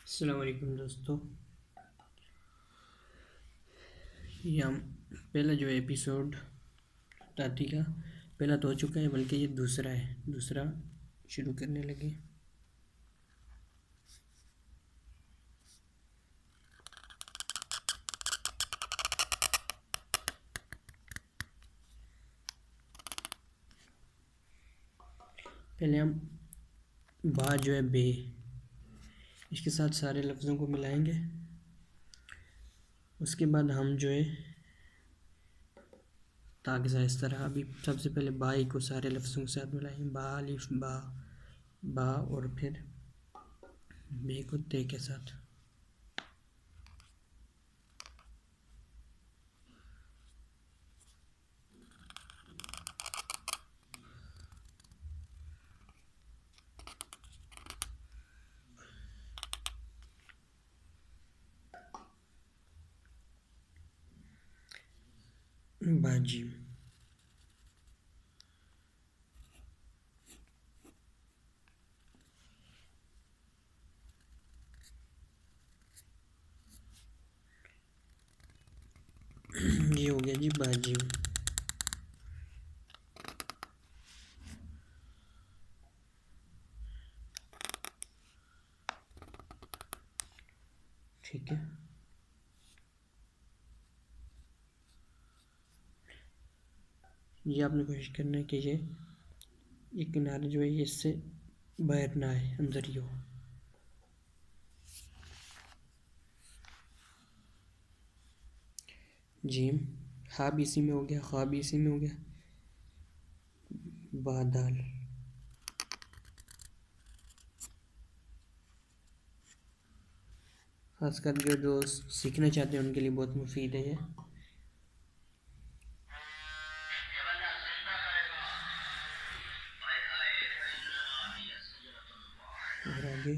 अस्सलाम वालेकुम दोस्तों। ये हम पहला जो एपिसोड खत्ताती का पहला तो हो चुका है, बल्कि ये दूसरा है। दूसरा शुरू करने लगे। पहले हम बा जो है बे, इसके साथ सारे लफ्ज़ों को मिलाएंगे। उसके बाद हम जो है ताकि इस तरह अभी सबसे पहले बाई को सारे लफ्ज़ों के साथ मिलाएंगे। बा अलिफ बा और फिर बे को ते के साथ। बाजी, ये हो गया जी बाजी। ठीक है, ये आपने कोशिश करना है कि ये किनारे जो है ये इससे बाहर ना आए, अंदर ही हो। जीम, हा भी इसी में हो गया, खा भी इसी में हो गया। बादल, खासकर जो सीखना चाहते हैं उनके लिए बहुत मुफीद है ये। और आगे